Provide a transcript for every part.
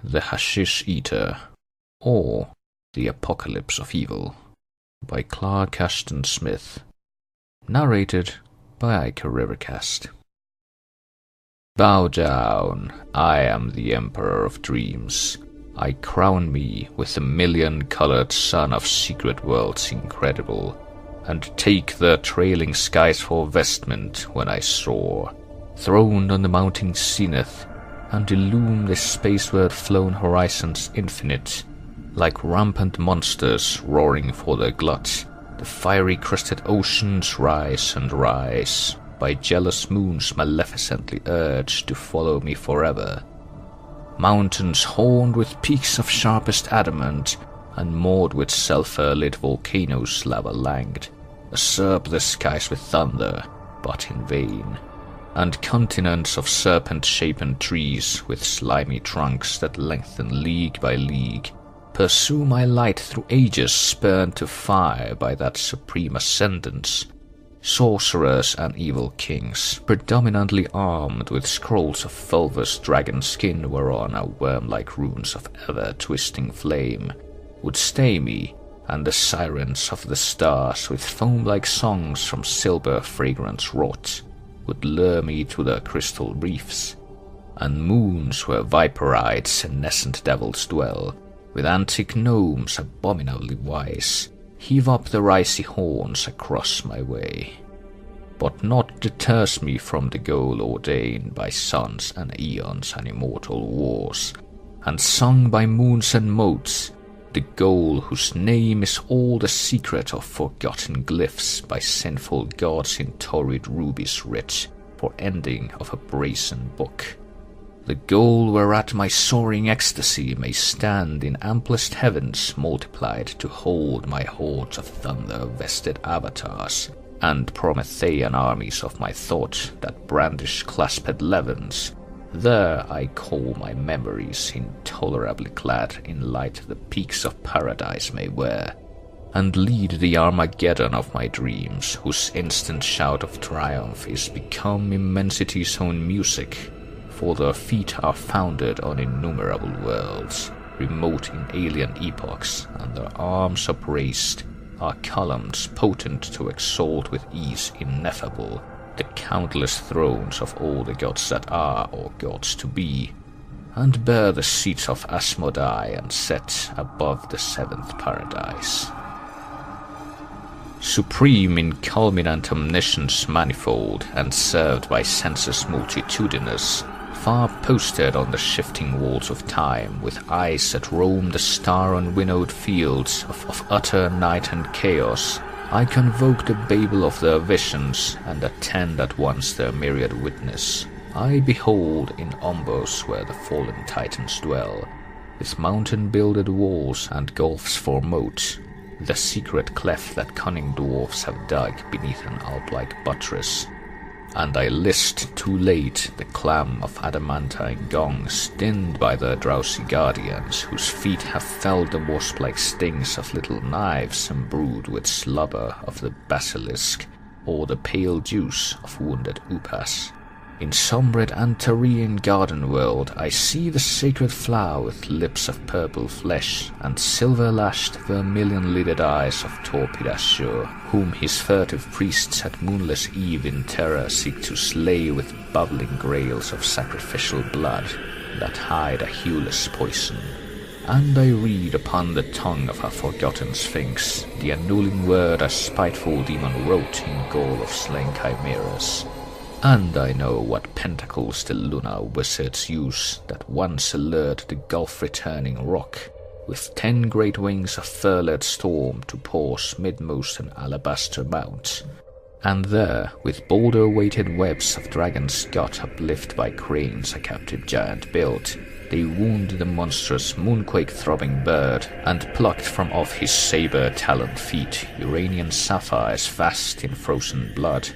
The Hashish Eater, or The Apocalypse of Evil, by Clark Ashton Smith. Narrated by Iker Rivercast. Bow down, I am the Emperor of Dreams. I crown me with the million-colored sun of secret worlds incredible, and take the trailing skies for vestment when I soar, throned on the mounting zenith, and illume the spaceward-flown horizons infinite. Like rampant monsters roaring for their glut, the fiery-crested oceans rise and rise, by jealous moons maleficently urged to follow me forever. Mountains horned with peaks of sharpest adamant, and moored with sulphur-lit volcanoes lava-langed, usurp the skies with thunder, but in vain. And continents of serpent-shapen trees with slimy trunks that lengthen league by league, pursue my light through ages spurned to fire by that supreme ascendance. Sorcerers and evil kings, predominantly armed with scrolls of fulvous dragon skin whereon are worm-like runes of ever-twisting flame, would stay me, and the sirens of the stars with foam-like songs from silver fragrance wrought, would lure me to their crystal reefs, and moons where viper-eyed senescent devils dwell, with antique gnomes abominably wise, heave up their icy horns across my way. But naught deters me from the goal ordained by suns and eons and immortal wars, and sung by moons and motes, the goal whose name is all the secret of forgotten glyphs by sinful gods in torrid rubies writ, for ending of a brazen book. The goal whereat my soaring ecstasy may stand in amplest heavens multiplied to hold my hordes of thunder-vested avatars, and Promethean armies of my thought that brandish clasped levens. There I call my memories intolerably clad in light the peaks of paradise may wear, and lead the Armageddon of my dreams, whose instant shout of triumph is become immensity's own music, for their feet are founded on innumerable worlds, remote in alien epochs, and their arms upraised are columns potent to exalt with ease ineffable the countless thrones of all the gods that are or gods to be, and bear the seats of Asmodai and set above the seventh paradise. Supreme in culminant omniscience manifold, and served by senses multitudinous, far posted on the shifting walls of time, with eyes that roam the star-unwinnowed fields of utter night and chaos, I convoke the babel of their visions, and attend at once their myriad witness. I behold in Ombos where the fallen titans dwell, with mountain-builded walls and gulfs for moat, the secret cleft that cunning dwarfs have dug beneath an Alp-like buttress. And I list too late the clam of adamantine gongs dinned by their drowsy guardians, whose feet have felled the wasp-like stings of little knives imbrued with slubber of the basilisk, or the pale juice of wounded upas. In sombred Antarean garden world I see the sacred flower with lips of purple flesh, and silver-lashed vermilion-lidded eyes of torpid azure, whom his furtive priests at moonless eve in terror seek to slay with bubbling grails of sacrificial blood that hide a hueless poison. And I read upon the tongue of a forgotten sphinx the annulling word a spiteful demon wrote in gall of slain chimeras. And I know what pentacles the lunar wizards use that once allured the gulf-returning rock, with 10 great wings of furled storm to pause midmost an alabaster mount. And there, with boulder-weighted webs of dragon's gut uplift by cranes a captive giant built, they wound the monstrous moonquake-throbbing bird, and plucked from off his saber-taloned feet Uranian sapphires vast in frozen blood,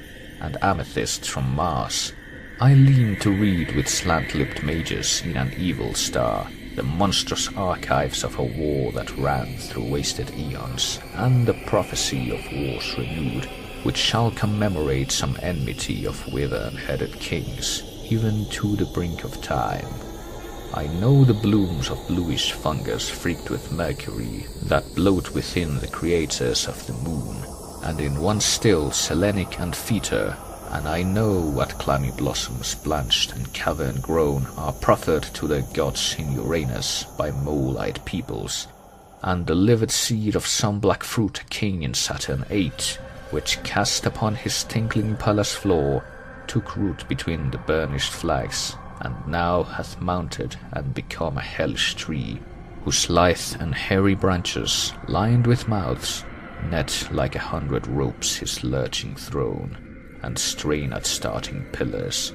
and amethysts from Mars. I lean to read with slant-lipped mages in an evil star the monstrous archives of a war that ran through wasted eons, and the prophecy of wars renewed, which shall commemorate some enmity of wyvern-headed kings, even to the brink of time. I know the blooms of bluish fungus freaked with mercury that bloat within the creators of the moon, and in one still Selenic and Phaeter, and I know what clammy blossoms blanched and cavern-grown are proffered to the gods in Uranus by mole-eyed peoples, and the livid seed of some black fruit a king in Saturn ate, which cast upon his tinkling palace floor, took root between the burnished flags, and now hath mounted and become a hellish tree, whose lithe and hairy branches, lined with mouths, net like 100 ropes his lurching throne, and strain at starting pillars.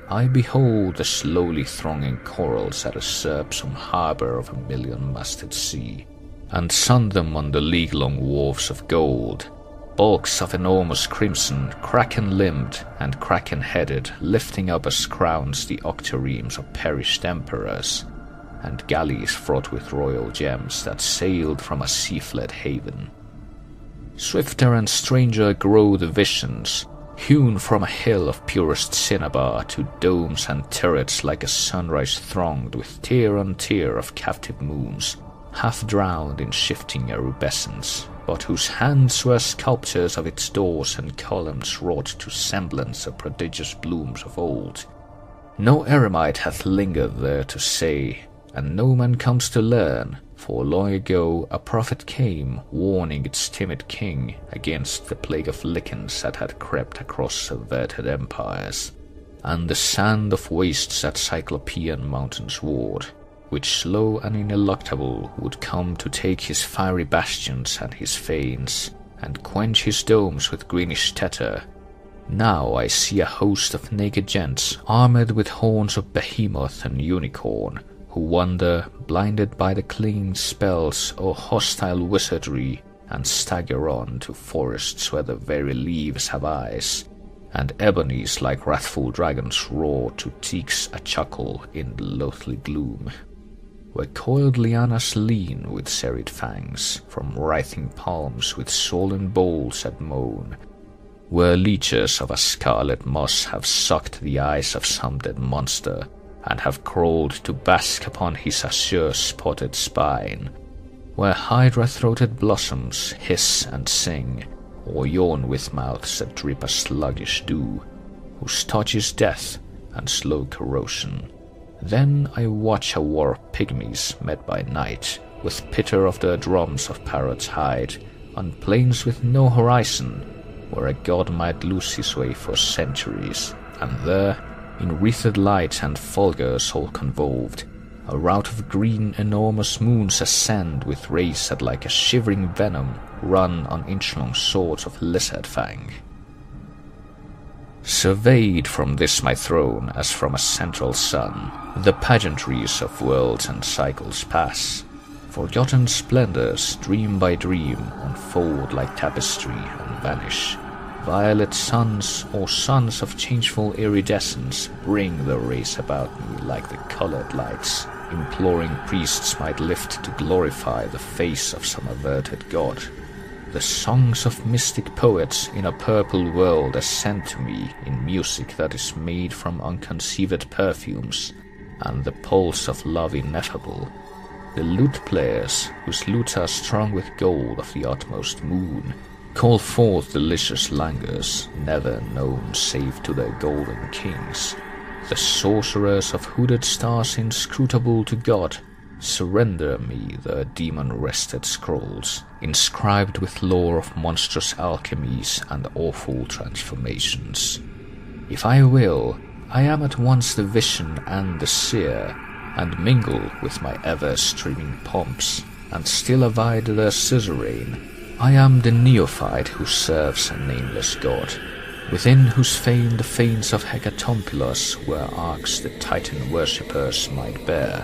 I behold the slowly thronging corals that usurp some harbour of a million-masted sea, and sun them on the league-long wharves of gold, bulks of enormous crimson, kraken-limbed and kraken-headed, lifting up as crowns the octaremes of perished emperors, and galleys fraught with royal gems that sailed from a sea-fled haven. Swifter and stranger grow the visions, hewn from a hill of purest cinnabar to domes and turrets like a sunrise thronged with tier on tier of captive moons, half drowned in shifting erubescence, but whose hands were sculptures of its doors and columns wrought to semblance of prodigious blooms of old. No eremite hath lingered there to say, and no man comes to learn, for long ago a prophet came warning its timid king against the plague of lichens that had crept across subverted empires, and the sand of wastes that Cyclopean mountains ward, which slow and ineluctable would come to take his fiery bastions and his fanes, and quench his domes with greenish tether. Now I see a host of naked gents armored with horns of behemoth and unicorn, who wander, blinded by the clinging spells or hostile wizardry, and stagger on to forests where the very leaves have eyes, and ebonies like wrathful dragons roar to teaks a chuckle in the loathly gloom, where coiled lianas lean with serried fangs from writhing palms with sullen bowls that moan, where leeches of a scarlet moss have sucked the eyes of some dead monster, and have crawled to bask upon his azure spotted spine, where hydra-throated blossoms hiss and sing, or yawn with mouths that drip a sluggish dew, whose touch is death and slow corrosion. Then I watch a war of pygmies met by night, with pitter of the drums of parrots hide, on plains with no horizon, where a god might lose his way for centuries, and there, in wreathed light and fulgurs all convolved, a rout of green enormous moons ascend with rays that like a shivering venom run on inch-long swords of lizard fang. Surveyed from this my throne as from a central sun, the pageantries of worlds and cycles pass, forgotten splendors dream by dream unfold like tapestry and vanish. Violet suns or suns of changeful iridescence bring their rays about me like the colored lights, imploring priests might lift to glorify the face of some averted god. The songs of mystic poets in a purple world ascend to me in music that is made from unconceived perfumes, and the pulse of love ineffable. The lute players, whose lutes are strung with gold of the utmost moon, call forth delicious languors, never known save to their golden kings. The sorcerers of hooded stars inscrutable to God surrender me their demon-wrested scrolls, inscribed with lore of monstrous alchemies and awful transformations. If I will, I am at once the vision and the seer, and mingle with my ever-streaming pomps, and still abide their suzerain. I am the neophyte who serves a nameless god, within whose fane the fanes of Hecatompylus were arcs the Titan worshippers might bear,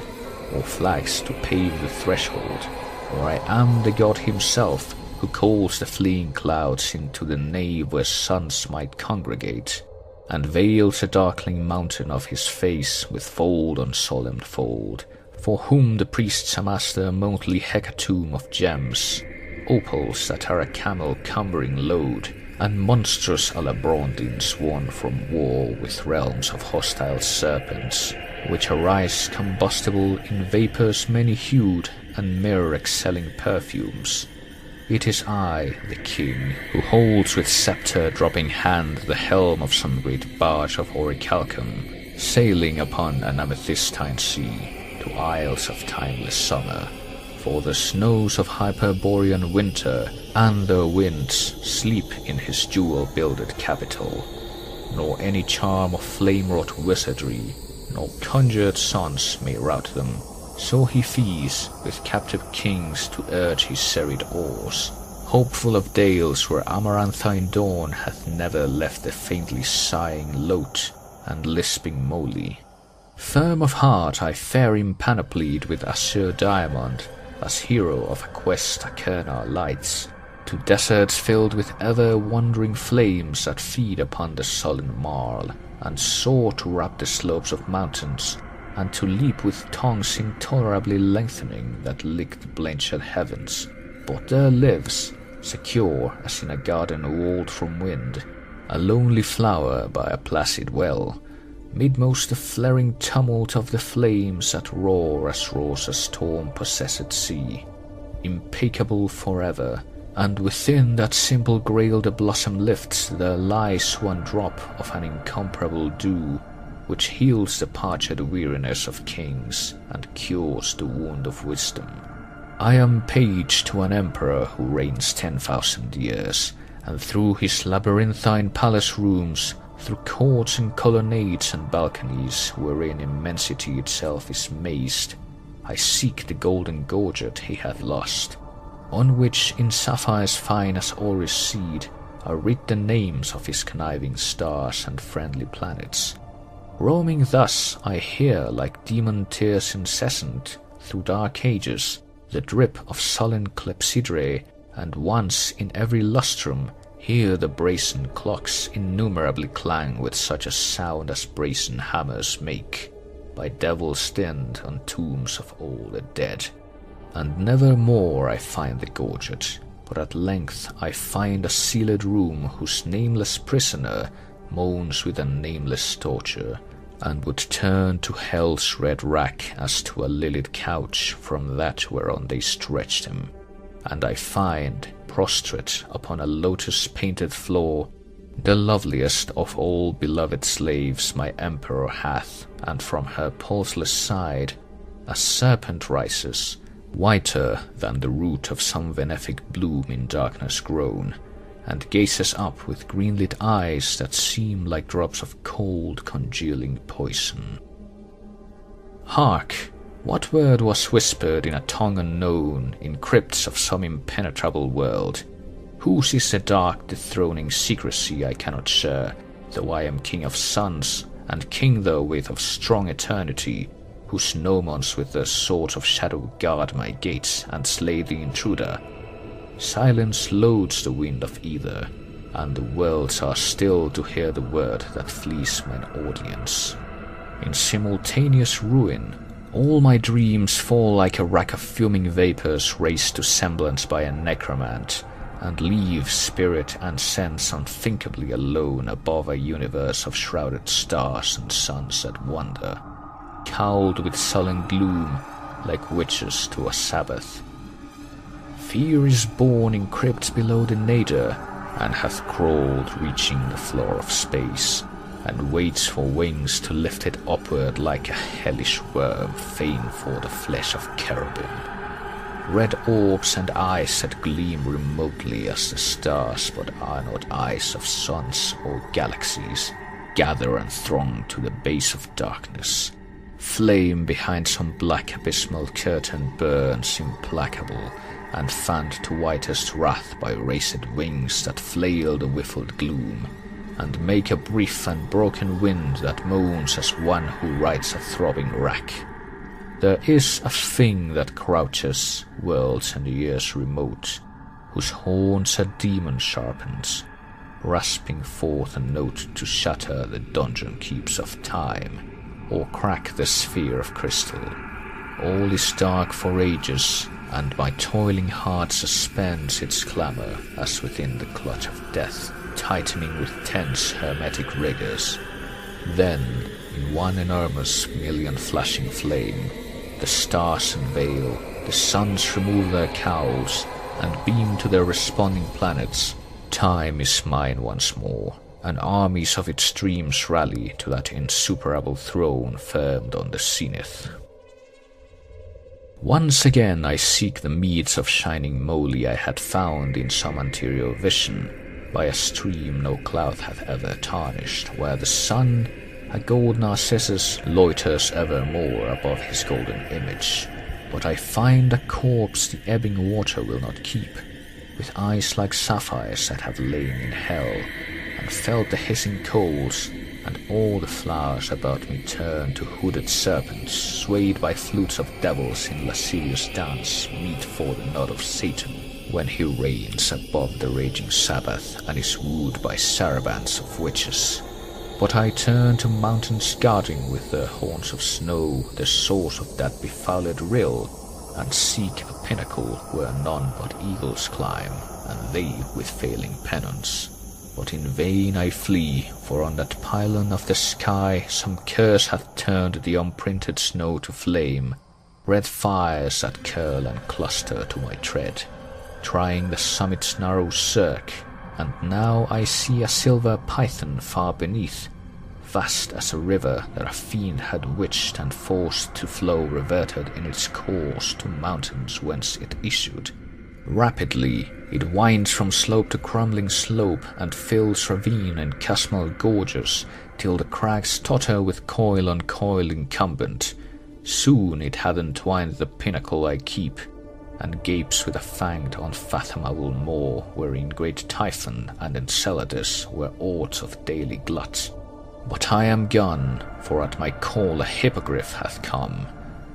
or flags to pave the threshold, or I am the god himself who calls the fleeing clouds into the nave where suns might congregate, and veils the darkling mountain of his face with fold on solemn fold, for whom the priests amass their motley hecatomb of gems, opals that are a camel cumbering load, and monstrous alabrondines won from war with realms of hostile serpents, which arise combustible in vapours many-hued and mirror-excelling perfumes. It is I, the king, who holds with sceptre-dropping hand the helm of some great barge of orichalcum, sailing upon an amethystine sea to isles of timeless summer. For the snows of Hyperborean winter and their winds sleep in his jewel-builded capital, nor any charm of flame-wrought wizardry, nor conjured sons may rout them. So he fees with captive kings to urge his serried oars, hopeful of dales where amaranthine dawn hath never left the faintly sighing lote and lisping moly. Firm of heart I fare him panoplied with azure diamond, as hero of a quest Achernar lights, to deserts filled with ever-wandering flames that feed upon the sullen marl, and soar to wrap the slopes of mountains, and to leap with tongues intolerably lengthening that lick the blenched heavens. But there lives, secure as in a garden walled from wind, a lonely flower by a placid well, midmost the flaring tumult of the flames that roar as roars a storm-possessed sea, impeccable forever, and within that simple grail the blossom lifts there lies one drop of an incomparable dew, which heals the parched weariness of kings and cures the wound of wisdom. I am page to an emperor who reigns 10,000 years, and through his labyrinthine palace rooms, through courts and colonnades and balconies wherein immensity itself is mazed, I seek the golden gorget he hath lost, on which in sapphires fine as orris seed are writ the names of his conniving stars and friendly planets. Roaming thus, I hear, like demon tears incessant, through dark ages, the drip of sullen clepsydra, and once in every lustrum hear the brazen clocks innumerably clang with such a sound as brazen hammers make, by devils dinned on tombs of all the dead. And never more I find the gorget, but at length I find a sealed room whose nameless prisoner moans with a nameless torture, and would turn to hell's red rack as to a lilied couch from that whereon they stretched him. And I find, prostrate upon a lotus-painted floor, the loveliest of all beloved slaves my emperor hath, and from her pulseless side a serpent rises, whiter than the root of some benefic bloom in darkness grown, and gazes up with green-lit eyes that seem like drops of cold congealing poison. Hark! What word was whispered in a tongue unknown, in crypts of some impenetrable world? Whose is the dark dethroning secrecy I cannot share, though I am king of suns, and king therewith of strong eternity, whose gnomons with their swords of shadow guard my gates and slay the intruder? Silence loads the wind of either, and the worlds are still to hear the word that flees mine audience. In simultaneous ruin, all my dreams fall like a rack of fuming vapors raised to semblance by a necromant, and leave spirit and sense unthinkably alone above a universe of shrouded stars and suns that wander, cowled with sullen gloom like witches to a Sabbath. Fear is born in crypts below the nadir, and hath crawled reaching the floor of space, and waits for wings to lift it upward like a hellish worm fain for the flesh of cherubim. Red orbs and eyes that gleam remotely as the stars but are not eyes of suns or galaxies, gather and throng to the base of darkness. Flame behind some black abysmal curtain burns implacable, and fanned to whitest wrath by raised wings that flail the whiffled gloom, and make a brief and broken wind that moans as one who rides a throbbing rack. There is a thing that crouches, worlds and years remote, whose horns a demon sharpens, rasping forth a note to shatter the dungeon keeps of time, or crack the sphere of crystal. All is dark for ages, and my toiling heart suspends its clamor as within the clutch of death, tightening with tense hermetic rigors. Then, in one enormous million flashing flame. The stars unveil, the suns remove their cowls, and beam to their responding planets. Time is mine once more, and armies of its streams rally to that insuperable throne firmed on the zenith. Once again I seek the meads of shining moly I had found in some anterior vision, by a stream no cloud hath ever tarnished, where the sun, a gold Narcissus, loiters evermore above his golden image. But I find a corpse the ebbing water will not keep, with eyes like sapphires that have lain in hell, and felt the hissing coals, and all the flowers about me turn to hooded serpents, swayed by flutes of devils in lascivious dance, meet for the nod of Satan, when he reigns above the raging Sabbath, and is wooed by sarabands of witches. But I turn to mountains guarding with their horns of snow the source of that befouled rill, and seek a pinnacle where none but eagles climb, and they with failing penance. But in vain I flee, for on that pylon of the sky some curse hath turned the unprinted snow to flame, red fires that curl and cluster to my tread, trying the summit's narrow cirque. And now I see a silver python far beneath, vast as a river that a fiend had witched and forced to flow, reverted in its course to mountains whence it issued. Rapidly it winds from slope to crumbling slope, and fills ravine and chasmal gorges, till the crags totter with coil on coil incumbent. Soon it hath entwined the pinnacle I keep, and gapes with a fanged unfathomable maw, wherein great Typhon and Enceladus were aughts of daily glut. But I am gone, for at my call a hippogriff hath come,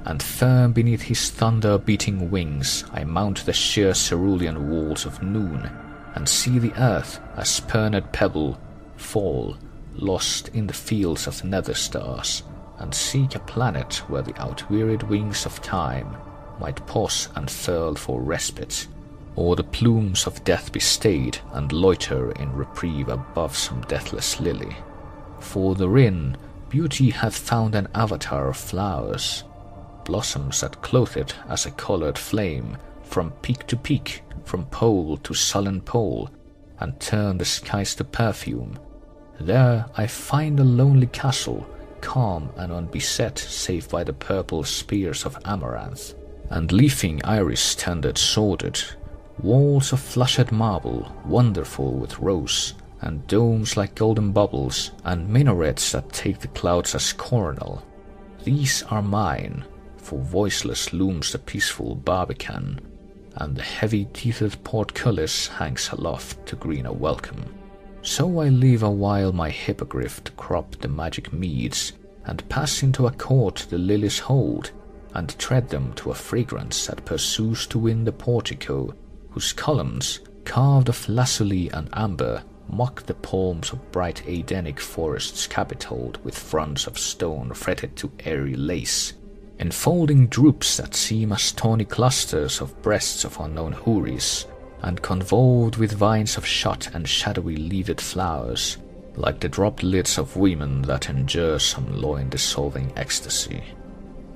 and firm beneath his thunder-beating wings I mount the sheer cerulean walls of noon, and see the earth, a spurned pebble, fall, lost in the fields of nether stars, and seek a planet where the outwearied wings of time might pause unfurled for respite, or the plumes of death be stayed and loiter in reprieve above some deathless lily. For therein beauty hath found an avatar of flowers, blossoms that clothe it as a coloured flame, from peak to peak, from pole to sullen pole, and turn the skies to perfume. There I find a lonely castle, calm and unbeset save by the purple spears of amaranth, and leafing iris tended sordid, walls of flushed marble, wonderful with rose, and domes like golden bubbles, and minarets that take the clouds as coronal. These are mine, for voiceless looms the peaceful barbican, and the heavy-teethed portcullis hangs aloft to green a welcome. So I leave a while my hippogriff to crop the magic meads, and pass into a court the lilies hold, and tread them to a fragrance that pursues to win the portico, whose columns, carved of lazuli and amber, mock the palms of bright Edenic forests capitoled with fronts of stone fretted to airy lace, enfolding droops that seem as tawny clusters of breasts of unknown houris, and convolved with vines of shot and shadowy leaved flowers, like the dropped lids of women that endure some loin-dissolving ecstasy.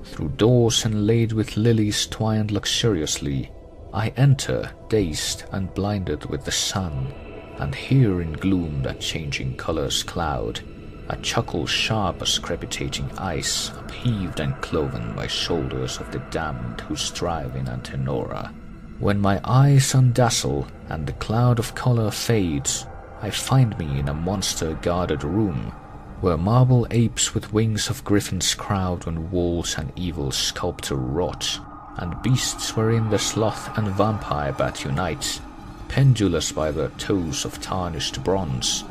Through doors inlaid with lilies twined luxuriously, I enter, dazed and blinded with the sun, and hear in gloom that changing colours cloud, a chuckle sharp as crepitating ice, upheaved and cloven by shoulders of the damned who strive in Antenora. When my eyes undazzle and the cloud of colour fades, I find me in a monster-guarded room, where marble apes with wings of griffins crowd on walls and evil sculpture wrought, and beasts wherein the sloth and vampire bat unite, pendulous by their toes of tarnished bronze,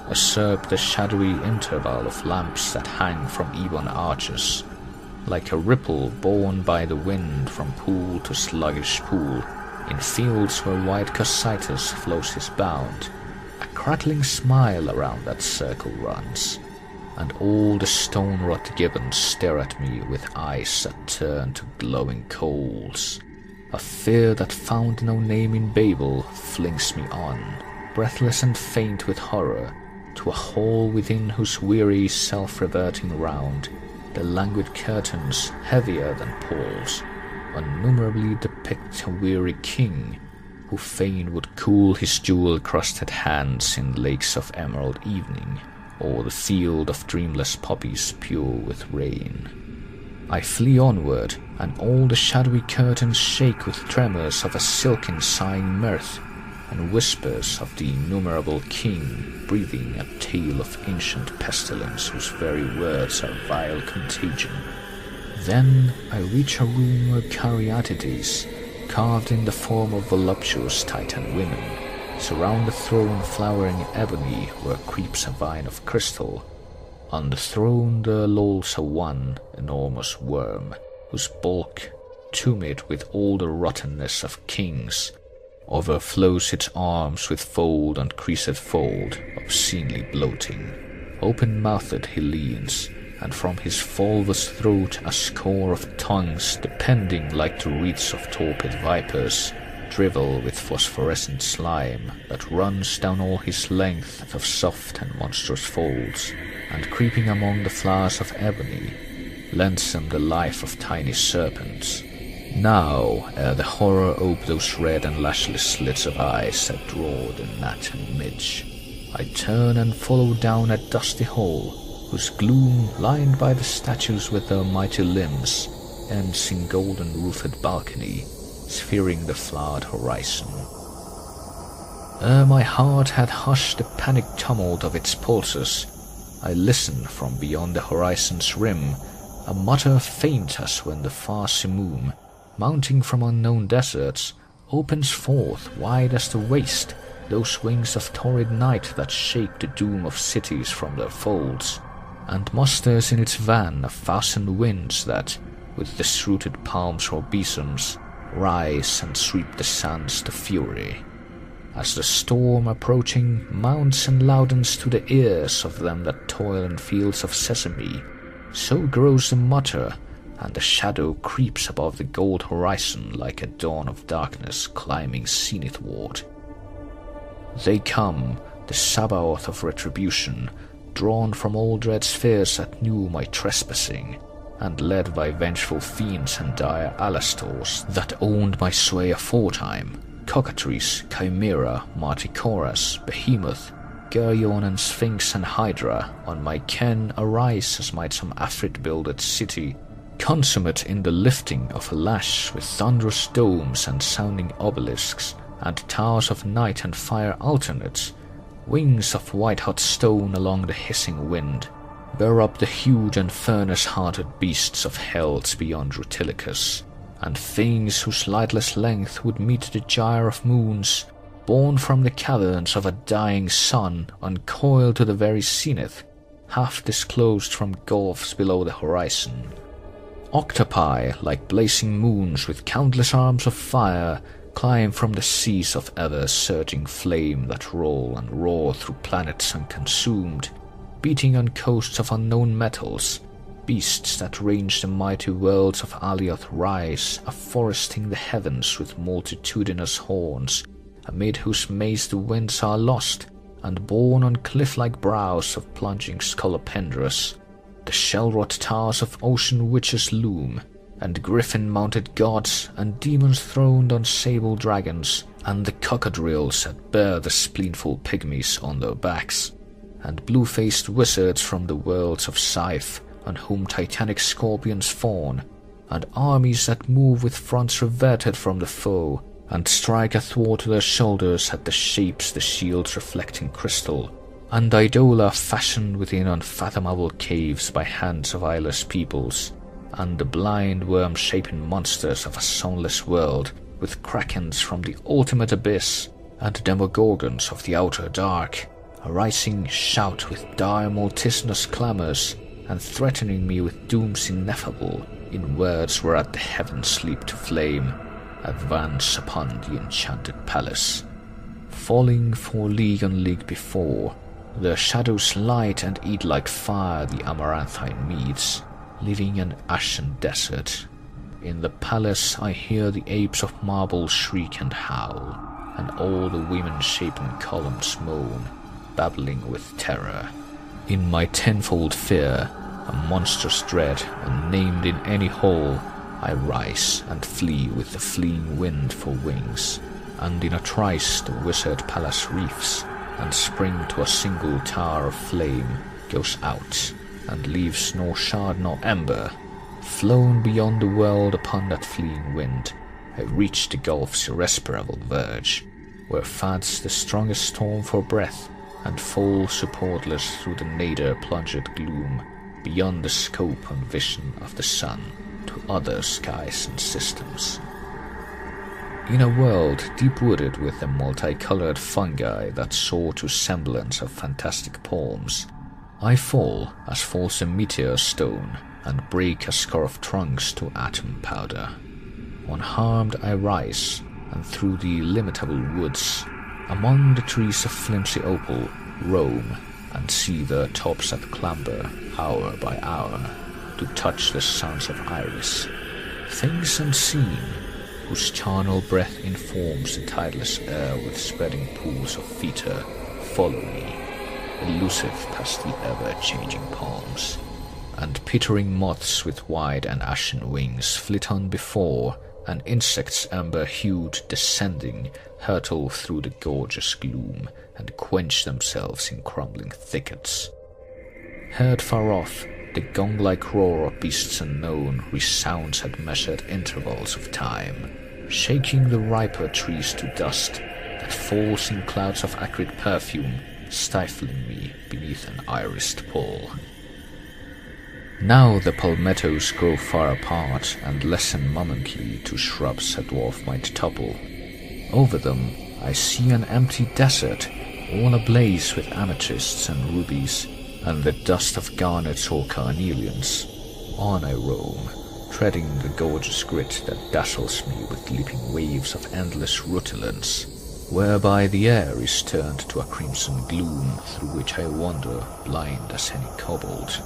usurp the shadowy interval of lamps that hang from ebon arches, like a ripple borne by the wind from pool to sluggish pool, in fields where white Cocytus flows his bound. A crackling smile around that circle runs, and all the stone-wrought gibbons stare at me with eyes that turn to glowing coals. A fear that found no name in Babel flings me on, breathless and faint with horror, to a hall within whose weary self-reverting round the languid curtains, heavier than palls, innumerably depict a weary king who fain would cool his jewel-crusted hands in lakes of emerald evening, or the field of dreamless poppies pure with rain. I flee onward, and all the shadowy curtains shake with tremors of a silken sighing mirth, and whispers of the innumerable king breathing a tale of ancient pestilence whose very words are vile contagion. Then I reach a room where caryatides, carved in the form of voluptuous Titan women, surround the throne flowering ebony where creeps a vine of crystal. On the throne there lolls a one enormous worm, whose bulk, tumid with all the rottenness of kings, overflows its arms with fold and creased fold, obscenely bloating. Open-mouthed he leans, and from his fulvous throat a score of tongues, depending like the wreaths of torpid vipers, drivel with phosphorescent slime that runs down all his length of soft and monstrous folds, and creeping among the flowers of ebony, lends them the life of tiny serpents. Now, ere the horror ope those red and lashless slits of eyes that draw the gnat and midge, I turn and follow down a dusty hall, whose gloom, lined by the statues with their mighty limbs, ends in golden-roofed balcony, sphering the flowered horizon. Ere my heart had hushed the panicked tumult of its pulses, I listen from beyond the horizon's rim, a mutter faint as when the far simoom, mounting from unknown deserts, opens forth wide as the waste those wings of torrid night that shake the doom of cities from their folds, and musters in its van 1,000 winds that, with disrooted palms or besoms, rise and sweep the sands to fury. As the storm approaching mounts and loudens to the ears of them that toil in fields of sesame, so grows the mutter, and the shadow creeps above the gold horizon like a dawn of darkness climbing zenithward. They come, the Sabaoth of retribution, drawn from all dread spheres that knew my trespassing, and led by vengeful fiends and dire alastors that owned my sway aforetime, cockatrice, chimera, martichoras, behemoth, Geryon and Sphinx and Hydra on my ken arise as might some Afrit-builded city, consummate in the lifting of a lash with thunderous domes and sounding obelisks, and towers of night and fire alternates, wings of white-hot stone along the hissing wind, bear up the huge and furnace-hearted beasts of hells beyond Rutilicus, and things whose lightless length would meet the gyre of moons, born from the caverns of a dying sun, uncoiled to the very zenith, half disclosed from gulfs below the horizon. Octopi, like blazing moons with countless arms of fire, climb from the seas of ever-surging flame that roll and roar through planets unconsumed, beating on coasts of unknown metals. Beasts that range the mighty worlds of Alioth rise, afforesting the heavens with multitudinous horns, amid whose maze the winds are lost, and borne on cliff-like brows of plunging scolopendrous. The shell-wrought towers of ocean witches loom, and griffin-mounted gods and demons throned on sable dragons, and the cocodrills that bear the spleenful pygmies on their backs, and blue-faced wizards from the worlds of Scythe, on whom titanic scorpions fawn, and armies that move with fronts reverted from the foe, and strike athwart their shoulders at the shapes the shields reflect in crystal, and idola fashioned within unfathomable caves by hands of eyeless peoples, and the blind worm-shapen monsters of a songless world, with krakens from the ultimate abyss, and demogorgons of the outer dark, a rising shout with dire multitudinous clamours, and threatening me with dooms ineffable, in words whereat the heavens sleep to flame, advance upon the enchanted palace. Falling for league on league before, their shadows light and eat like fire the amaranthine meads, leaving an ashen desert. In the palace I hear the apes of marble shriek and howl, and all the women-shapen columns moan, babbling with terror. In my tenfold fear, a monstrous dread, unnamed in any hall, I rise and flee with the fleeing wind for wings, and in a trice the wizard palace reefs, and spring to a single tower of flame, goes out, and leaves nor shard nor ember. Flown beyond the world upon that fleeing wind, I reach the gulf's irrespirable verge, where fads the strongest storm for breath, and fall supportless through the nadir plunged gloom, beyond the scope and vision of the sun, to other skies and systems. In a world deep-wooded with the multicolored fungi that soar to semblance of fantastic palms, I fall as falls a meteor stone, and break a score of trunks to atom powder. Unharmed I rise, and through the illimitable woods, among the trees of flimsy opal, roam, and see their tops that clamber, hour by hour, to touch the sounds of iris, things unseen, whose charnel breath informs the tideless air with spreading pools of fetor, follow me, elusive past the ever-changing palms. And pittering moths with wide and ashen wings flit on before, and insects amber-hued descending hurtle through the gorgeous gloom, and quench themselves in crumbling thickets. Heard far off, the gong-like roar of beasts unknown resounds at measured intervals of time, shaking the riper trees to dust that falls in clouds of acrid perfume, stifling me beneath an irised pall. Now the palmettos grow far apart and lessen momently to shrubs a dwarf might topple. Over them I see an empty desert, all ablaze with amethysts and rubies, and the dust of garnets or carnelians. On I roam, treading the gorgeous grit that dazzles me with leaping waves of endless rutulence, whereby the air is turned to a crimson gloom through which I wander, blind as any kobold,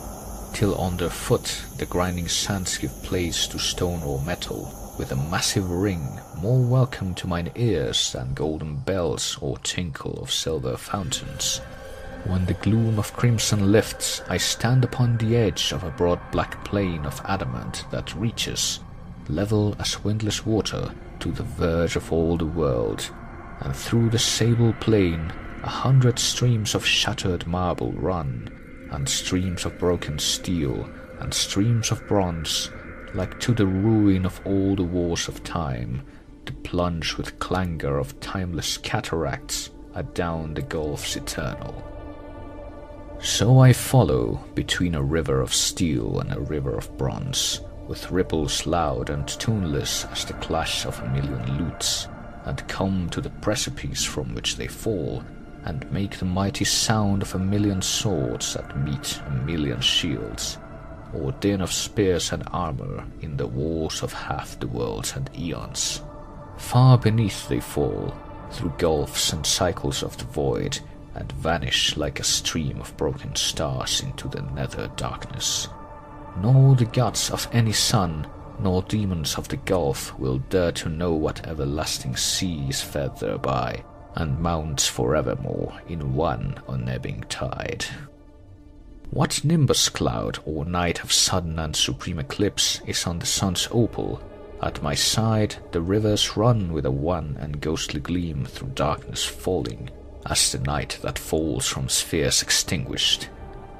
till underfoot the grinding sands give place to stone or metal, with a massive ring more welcome to mine ears than golden bells or tinkle of silver fountains. When the gloom of crimson lifts, I stand upon the edge of a broad black plain of adamant that reaches, level as windless water, to the verge of all the world, and through the sable plain 100 streams of shattered marble run, and streams of broken steel, and streams of bronze, like to the ruin of all the wars of time, to plunge with clangor of timeless cataracts adown the gulfs eternal. So I follow between a river of steel and a river of bronze, with ripples loud and tuneless as the clash of a million lutes, and come to the precipice from which they fall, and make the mighty sound of a million swords that meet a million shields, or din of spears and armor in the wars of half the worlds and eons. Far beneath they fall, through gulfs and cycles of the void, and vanish like a stream of broken stars into the nether darkness. Nor the gods of any sun, nor demons of the gulf will dare to know what everlasting sea is fed thereby, and mounts forevermore in one unebbing tide. What nimbus cloud or night of sudden and supreme eclipse is on the sun's opal? At my side the rivers run with a wan and ghostly gleam through darkness falling, as the night that falls from spheres extinguished.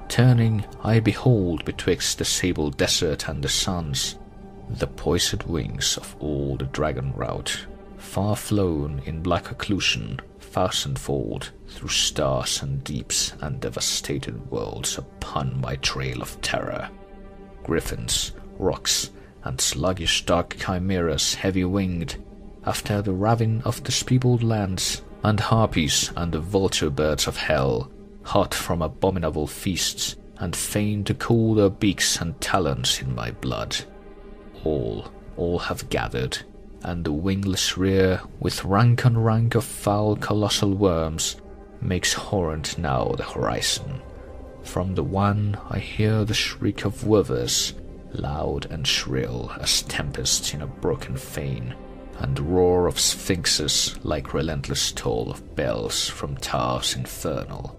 Turning, I behold betwixt the sable desert and the suns the poised wings of all the dragon rout, far flown in black occlusion, thousandfold, through stars and deeps and devastated worlds upon my trail of terror. Griffins, rocks, and sluggish dark chimeras heavy-winged, after the ravin of the peopled lands, and harpies and the vulture birds of hell, hot from abominable feasts, and fain to cool their beaks and talons in my blood. All have gathered, and the wingless rear, with rank on rank of foul colossal worms, makes horrent now the horizon. From the one I hear the shriek of withers, loud and shrill as tempests in a broken fane, and roar of sphinxes like relentless toll of bells from towers infernal.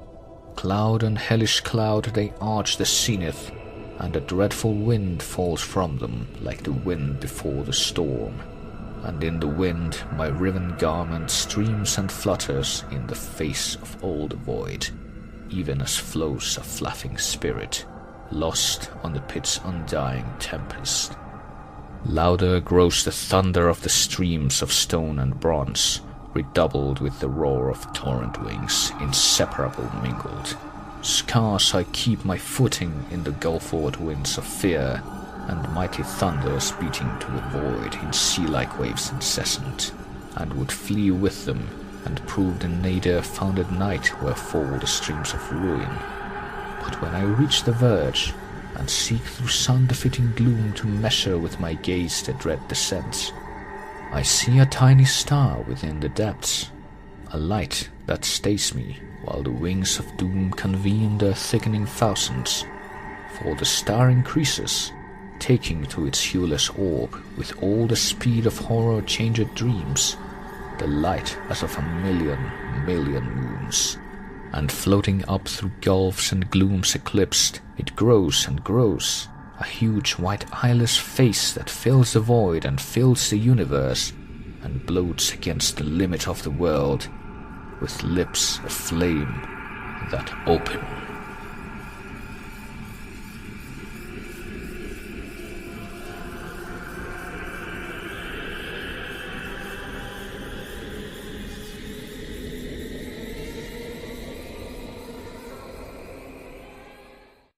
Cloud on hellish cloud they arch the zenith, and a dreadful wind falls from them like the wind before the storm. And in the wind my riven garment streams and flutters in the face of all the void, even as flows a flapping spirit, lost on the pit's undying tempest. Louder grows the thunder of the streams of stone and bronze, redoubled with the roar of torrent wings, inseparable mingled. Scarce I keep my footing in the gulfward winds of fear, and mighty thunders beating to the void in sea-like waves incessant, and would flee with them, and prove the nadir-founded night where fall the streams of ruin. But when I reach the verge, and seek through sun-defeating gloom to measure with my gaze the dread descents, I see a tiny star within the depths, a light that stays me while the wings of doom convene their thickening thousands. For the star increases, taking to its hueless orb with all the speed of horror-changed dreams, the light as of a million moons. And floating up through gulfs and glooms eclipsed, it grows and grows, a huge white eyeless face that fills the void and fills the universe, and bloats against the limit of the world, with lips aflame that open